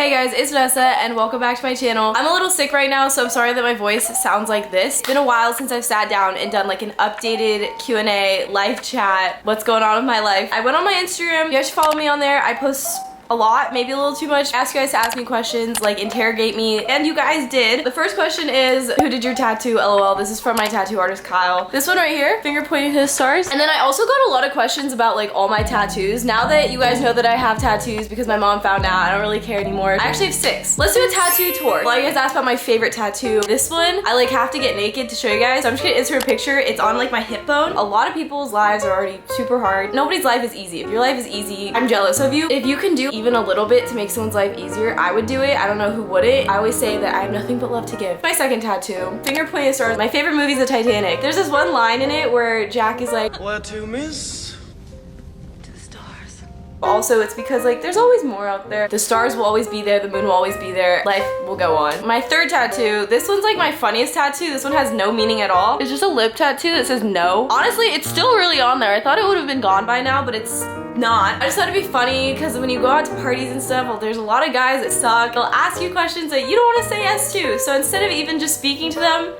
Hey guys, it's Vanessa and welcome back to my channel. I'm a little sick right now, so I'm sorry that my voice sounds like this. It's been a while since I've sat down and done like an updated Q&A, live chat, what's going on with my life. I went on my Instagram. You guys should follow me on there. I post a lot, maybe a little too much. I ask you guys to ask me questions, like interrogate me, and you guys did. The first question is, who did your tattoo? LOL. This is from my tattoo artist, Kyle. This one right here, finger pointing to the stars. And then I also got a lot of questions about like all my tattoos. Now that you guys know that I have tattoos because my mom found out, I don't really care anymore. I actually have 6. Let's do a tattoo tour. A lot of you guys asked about my favorite tattoo. This one, I like have to get naked to show you guys. So I'm just gonna insert a picture. It's on like my hip bone. A lot of people's lives are already super hard. Nobody's life is easy. If your life is easy, I'm jealous of you. If you can do even a little bit to make someone's life easier, I would do it. I don't know who wouldn't. I always say that I have nothing but love to give. My second tattoo, finger pointing at stars. My favorite movie is The Titanic. There's this one line in it where Jack is like, "Where to, miss?" To the stars. Also, it's because like there's always more out there. The stars will always be there, the moon will always be there, life will go on. My third tattoo, this one's like my funniest tattoo. This one has no meaning at all. It's just a lip tattoo that says no. Honestly, it's still really on there. I thought it would have been gone by now, but it's not. I just thought it'd be funny because when you go out to parties and stuff, well, there's a lot of guys that suck. They'll ask you questions that you don't want to say yes to. So instead of even just speaking to them,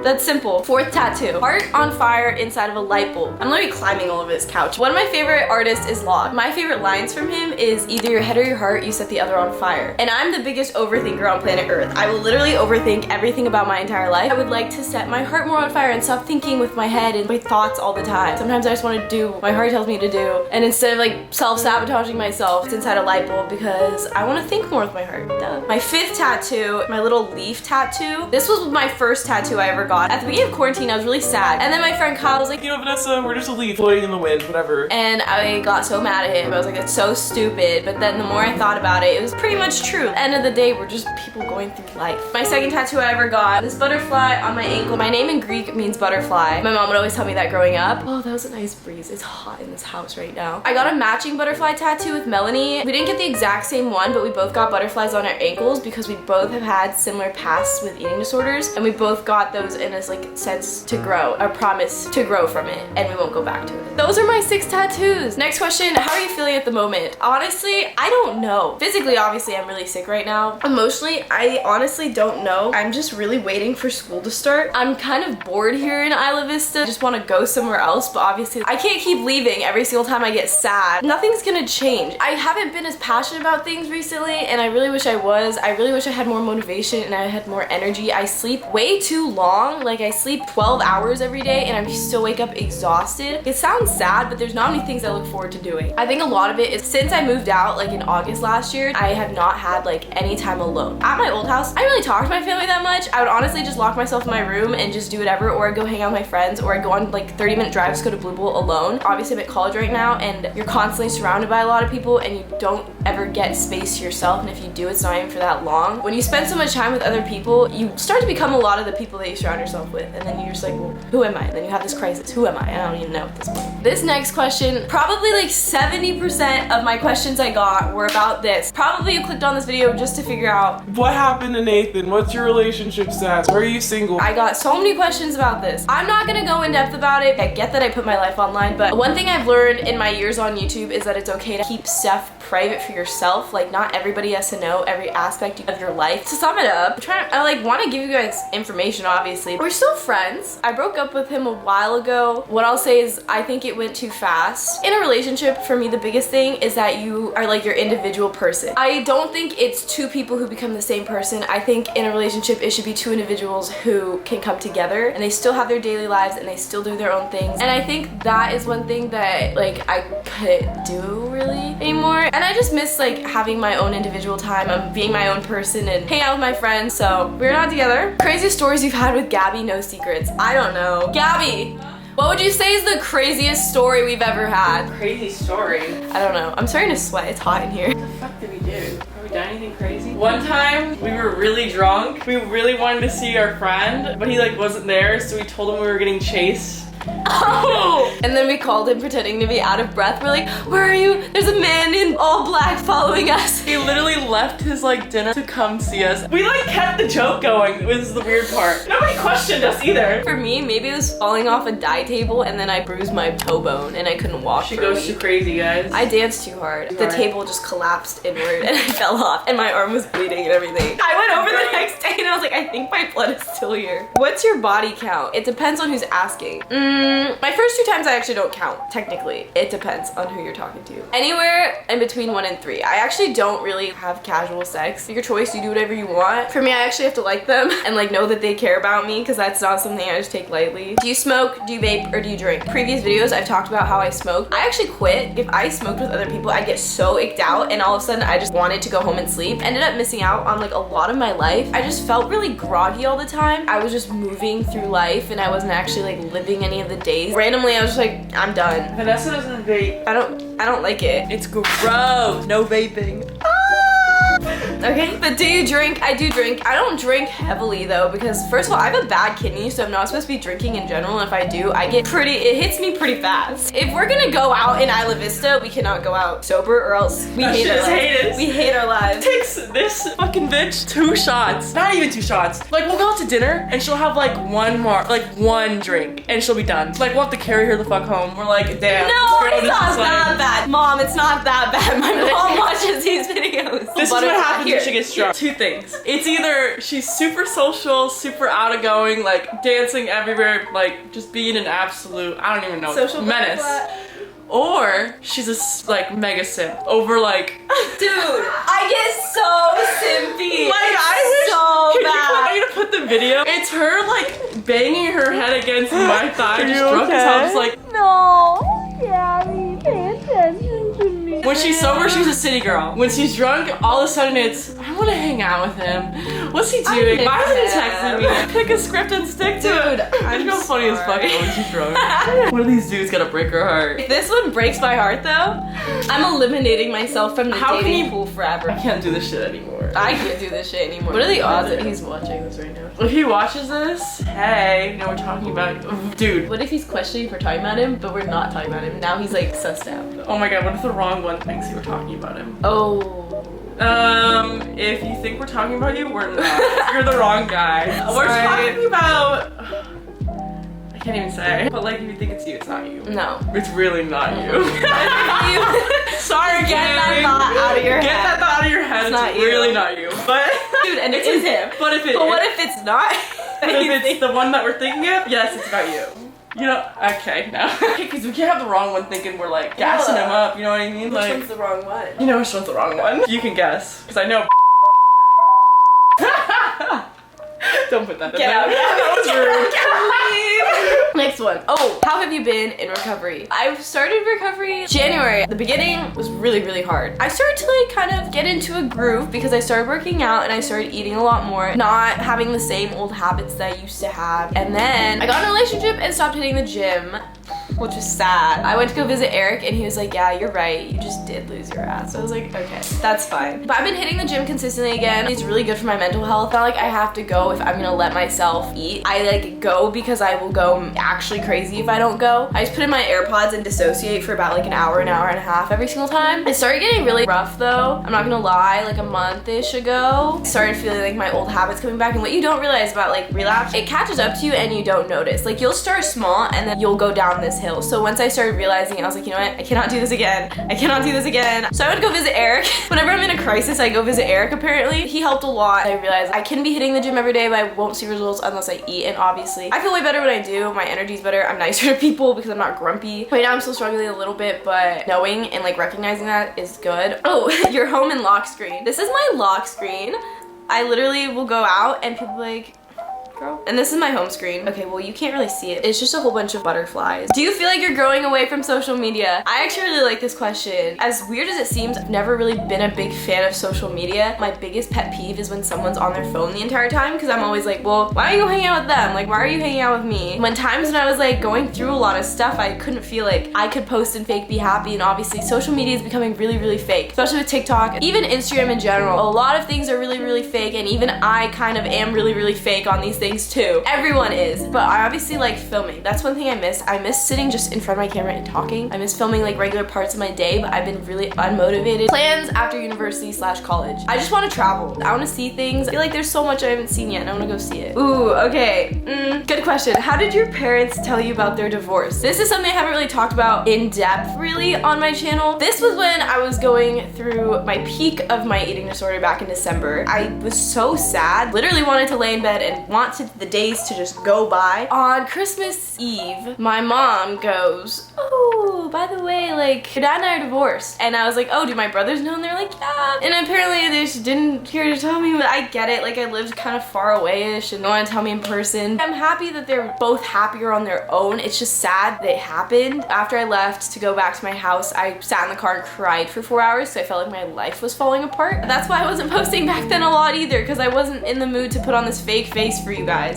that's simple. Fourth tattoo, heart on fire inside of a light bulb. I'm literally climbing all over this couch. One of my favorite artists is Lauv. My favorite lines from him is either your head or your heart, you set the other on fire. And I'm the biggest overthinker on planet Earth. I will literally overthink everything about my entire life. I would like to set my heart more on fire and stop thinking with my head and my thoughts all the time. Sometimes I just want to do what my heart tells me to do. And instead of like self-sabotaging myself, it's inside a light bulb because I want to think more with my heart. Duh. My fifth tattoo, my little leaf tattoo. This was my first tattoo I ever got. At the beginning of quarantine, I was really sad. And then my friend Kyle was like, "You know, Vanessa, we're just a leaf floating in the wind, whatever." And I got so mad at him. I was like, it's so stupid. But then the more I thought about it, it was pretty much true. At the end of the day, we're just people going through life. My second tattoo I ever got, this butterfly on my ankle. My name in Greek means butterfly. My mom would always tell me that growing up. Oh, that was a nice breeze. It's hot in this house right now. I got a matching butterfly tattoo with Melanie. We didn't get the exact same one, but we both got butterflies on our ankles because we both have had similar pasts with eating disorders. And we both got those in a like sense to grow, a promise to grow from it, and we won't go back to it. Those are my 6 tattoos. Next question, how are you feeling at the moment? Honestly, I don't know. Physically, obviously, I'm really sick right now. Emotionally, I honestly don't know. I'm just really waiting for school to start. I'm kind of bored here in Isla Vista. I just want to go somewhere else, but obviously, I can't keep leaving every single time I get sad. Nothing's gonna change. I haven't been as passionate about things recently, and I really wish I was. I really wish I had more motivation and I had more energy. I sleep way too long. Like, I sleep 12 hours every day and I still wake up exhausted. It sounds sad, but there's not many things I look forward to doing. I think a lot of it is since I moved out like in August last year, I have not had like any time alone. At my old house, I didn't really talk to my family that much. I would honestly just lock myself in my room and just do whatever, or I'd go hang out with my friends, or I'd go on like 30-minute drives to go to Blue Bowl alone. Obviously I'm at college right now and you're constantly surrounded by a lot of people and you don't ever get space to yourself, and if you do, it's not even for that long. When you spend so much time with other people, you start to become a lot of the people that you surround yourself with, and then you're just like, well, who am I? And then you have this crisis, who am I? I don't even know at this point. This next question, probably like 70% of my questions I got were about this. Probably you clicked on this video just to figure out What happened to Nathan? What's your relationship status? Are you single? I got so many questions about this. I'm not gonna go in depth about it. I get that I put my life online, but one thing I've learned in my years on YouTube is that it's okay to keep stuff private for yourself. Like, not everybody has to know every aspect of your life. To sum it up, I like want to give you guys information, obviously. We're still friends. I broke up with him a while ago. What I'll say is I think it went too fast. In a relationship, for me, the biggest thing is that you are like your individual person. I don't think it's 2 people who become the same person. I think in a relationship, it should be 2 individuals who can come together and they still have their daily lives and they still do their own things. And I think that is one thing that like I couldn't do really anymore. And I just miss like having my own individual time. I'm being my own person and hang out with my friends. So we're not together. Craziest stories you've had with Gabby, no secrets. I don't know. Gabby, what would you say is the craziest story we've ever had? Crazy story. I don't know. I'm starting to sweat. It's hot in here. What the fuck did we do? Have we done anything crazy? One time we were really drunk. We really wanted to see our friend, but he like wasn't there, so we told him we were getting chased. Oh! And then we called him pretending to be out of breath. We're like, where are you? There's a man in all black following us. He literally left his like dinner to come see us. We like kept the joke going. This is the weird part. Nobody questioned us either. For me, maybe it was falling off a dye table and then I bruised my toe bone and I couldn't walk. She for goes a week. too crazy, guys. I danced too hard. The Right. table just collapsed inward and I fell off and my arm was bleeding and everything. I went over the next day and I was like, I think my blood is still here. What's your body count? It depends on who's asking. My first 2 times I actually don't count, technically. It depends on who you're talking to. Anywhere in between 1 and 3. I actually don't really have casual sex. Your choice, you do whatever you want. For me, I actually have to like them and like know that they care about me because that's not something I just take lightly. Do you smoke, do you vape, or do you drink? Previous videos, I've talked about how I smoke. I actually quit. If I smoked with other people, I'd get so icked out and all of a sudden I just wanted to go home and sleep. Ended up missing out on like a lot of my life. I just felt really groggy all the time. I was just moving through life and I wasn't actually like living any of the days. Randomly, I was just like, I'm done. Vanessa doesn't vape. I don't like it. It's gross. No vaping. Okay, but do you drink? I do drink. I don't drink heavily though because first of all, I have a bad kidney, so I'm not supposed to be drinking in general. And if I do, it hits me pretty fast. If we're gonna go out in Isla Vista, we cannot go out sober or else we hate our lives. We hate our lives. Takes this fucking bitch 2 shots. Not even 2 shots. Like we'll go out to dinner and she'll have like one drink and she'll be done. Like we'll have to carry her the fuck home. We're like, damn. No, this girl it's is not just that bad. Mom, it's not that bad. My mom watches these videos. This is what happens when she gets drunk. 2 things. It's either she's super social, super outgoing, like dancing everywhere, like just being an absolute, I don't even know, social menace. Or she's a like mega simp over like. Dude, I get so simpy. Like I wish. I need to put the video. It's her like banging her head against my thigh, just drunk as hell, just like. No, Daddy, pay attention to me. When she's sober, she's a city girl. When she's drunk, all of a sudden it's, I want to hang out with him. What's he doing? Why isn't he texting me? Pick a script and stick to it. I'm so funny as fuck when she's drunk. One of these dudes gotta break her heart. If this one breaks my heart though, I'm eliminating myself from the dating pool forever. I can't do this shit anymore. I can't do this shit anymore. What are the odds that he's watching this right now? If he watches this, hey, you know we're talking about, dude. What if he's questioning if we're talking about him, but we're not talking about him? Now he's like sussed out. Oh my god, what if the wrong one thinks we're talking about him? Oh. If you think we're talking about you, we're not. You're the wrong guy. We're talking about, I can't even say, but like if you think it's you, it's not you. No. It's really not you. Sorry, Get that thought out of your head. Get that thought out of your head. It's really not you. But dude, and it is him. But if it what if it's not? But if it's the one that we're thinking of, yes, it's about you. You know, okay, no. Because we can't have the wrong one thinking we're like gassing him up, you know what I mean? Which Like, one's the wrong one? you know which one's the wrong one. You can guess, because I know. Don't put that in Get there. out. That was rude. Next one. Oh, how have you been in recovery? I've started recovery January. The beginning was really, really hard. I started to like kind of get into a groove because I started working out and I started eating a lot more, not having the same old habits that I used to have. And then I got in a relationship and stopped hitting the gym, which was sad. I went to go visit Eric and he was like, yeah, you're right. You just did lose your ass. So I was like, okay, that's fine. But I've been hitting the gym consistently again. It's really good for my mental health. Not like I have to go if I'm gonna let myself eat. I like go because I will go actually crazy if I don't go. I just put in my AirPods and dissociate for about like an hour and a half every single time. It started getting really rough though. I'm not gonna lie, like a month-ish ago, I started feeling like my old habits coming back. And what you don't realize about like relapse, it catches up to you and you don't notice. Like you'll start small and then you'll go down this hill. So once I started realizing it, I was like, you know what? I cannot do this again. I cannot do this again. So I would go visit Eric. Whenever I'm in a crisis, I go visit Eric apparently. He helped a lot. I realized I can be hitting the gym every day, but I won't see results unless I eat. And obviously, I feel way better when I do. My energy's better. I'm nicer to people because I'm not grumpy. Right now, I'm still struggling a little bit, but knowing and like recognizing that is good. Oh, your home and lock screen. This is my lock screen. I literally will go out and people like, girl. And this is my home screen. Okay, well you can't really see it. It's just a whole bunch of butterflies. Do you feel like you're growing away from social media? I actually really like this question. As weird as it seems, I've never really been a big fan of social media. My biggest pet peeve is when someone's on their phone the entire time because I'm always like, well, why don't you go hang out with them? Like, why are you hanging out with me? When times when I was like going through a lot of stuff, I couldn't feel like I could post and fake be happy. And obviously social media is becoming really, really fake, especially with TikTok, even Instagram in general. A lot of things are really, really fake. And even I kind of am really, really fake on these things. things too. Everyone is. But I obviously like filming. That's one thing I miss. I miss sitting just in front of my camera and talking. I miss filming like regular parts of my day, but I've been really unmotivated. Plans after university/college. I just want to travel. I want to see things. I feel like there's so much I haven't seen yet and I want to go see it. Ooh, okay. Good question. How did your parents tell you about their divorce? This is something I haven't really talked about in depth really on my channel. This was when I was going through my peak of my eating disorder back in December. I was so sad. Literally wanted to lay in bed and wanted the days to just go by. On Christmas Eve, my mom goes, oh, by the way, like, your dad and I are divorced. And I was like, oh, do my brothers know? And they're like, yeah. And apparently they just didn't care to tell me, but I get it. Like, I lived kind of far away-ish and no one to tell me in person. I'm happy that they're both happier on their own. It's just sad that it happened. After I left to go back to my house, I sat in the car and cried for 4 hours, so I felt like my life was falling apart. That's why I wasn't posting back then a lot either, because I wasn't in the mood to put on this fake face for you guys.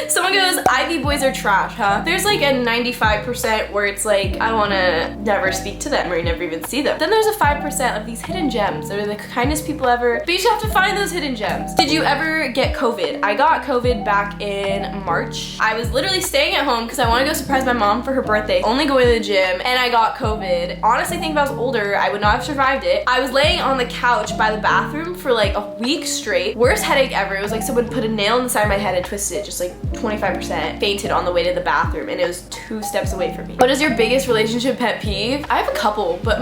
Someone goes, Ivy boys are trash, huh? There's like a 95% where it's like, I wanna never speak to them or never even see them. Then there's a 5% of these hidden gems that are the kindest people ever, but you just have to find those hidden gems. Did you ever get COVID? I got COVID back in March. I was literally staying at home because I want to go surprise my mom for her birthday, only going to the gym, and I got COVID. Honestly, I think if I was older, I would not have survived it. I was laying on the couch by the bathroom for like a week straight. Worst headache ever. It was like someone put a nail in the side of my head and twisted it just like 25%. Fainted on the way to the bathroom and it was 2 steps away from me. What is your biggest relationship pet peeve? I have a couple, but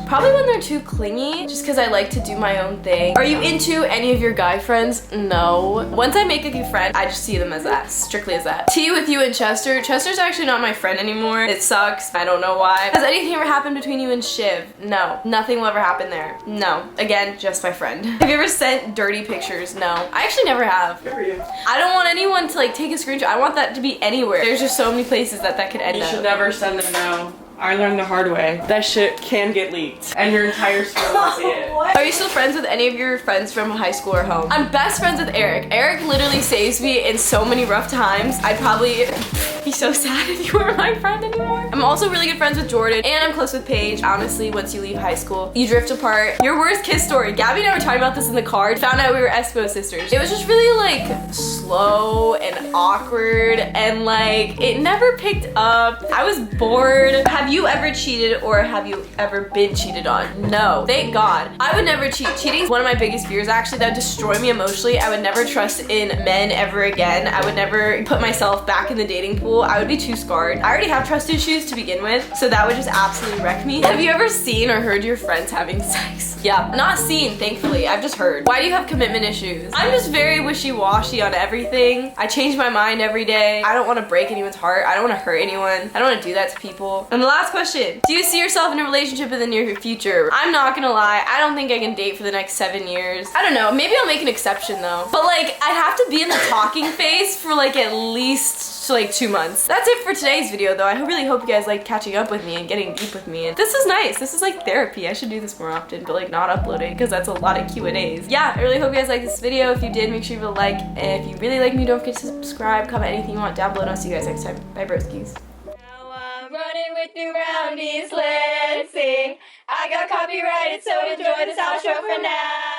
probably when they're too clingy, just because I like to do my own thing. Are you into any of your guy friends? No. Once I make a good friend, I just see them as that, strictly as that. Tea with you and Chester. Chester's actually not my friend anymore. It sucks. I don't know why. Has anything ever happened between you and Shiv? No. Nothing will ever happen there. No. Again, just my friend. Have you ever sent dirty pictures? No. I actually never have. Good for you. I don't want anyone to like take a screenshot. I want that to be anywhere. There's just so many places that could end up. You should never send them now. I learned the hard way. That shit can get leaked and your entire school will see it. Are you still friends with any of your friends from high school or home? I'm best friends with Eric. Eric literally saves me in so many rough times. I'd probably be so sad if you weren't my friend anymore. I'm also really good friends with Jordan and I'm close with Paige. Honestly, once you leave high school, you drift apart. Your worst kiss story. Gabby and I were talking about this in the car. Found out we were Espo sisters. It was just really like slow and awkward and like it never picked up. I was bored. Have you ever cheated or have you ever been cheated on? No, thank God. I would never cheat. Cheating is one of my biggest fears actually. That would destroy me emotionally. I would never trust in men ever again. I would never put myself back in the dating pool. I would be too scarred. I already have trust issues to begin with, so that would just absolutely wreck me. Have you ever seen or heard your friends having sex? Yeah, not seen, thankfully. I've just heard. Why do you have commitment issues? I'm just very wishy-washy on everything. I change my mind every day. I don't want to break anyone's heart. I don't want to hurt anyone. I don't want to do that to people. And the last question, do you see yourself in a relationship in the near future? I'm not gonna lie, I don't think I can date for the next 7 years. I don't know, maybe I'll make an exception though. But like, I'd have to be in the talking phase for like at least like 2 months. That's it for today's video though. I really hope you guys like catching up with me and getting deep with me. And this is nice. This is like therapy. I should do this more often, but like not upload it because that's a lot of Q&As. Yeah, I really hope you guys like this video. If you did, make sure you leave a like. And if you really like me, don't forget to subscribe, comment anything you want down below, and I'll see you guys next time. Bye, broskies. Running with the roundies, let's sing. I got copyrighted, so enjoy this outro for now.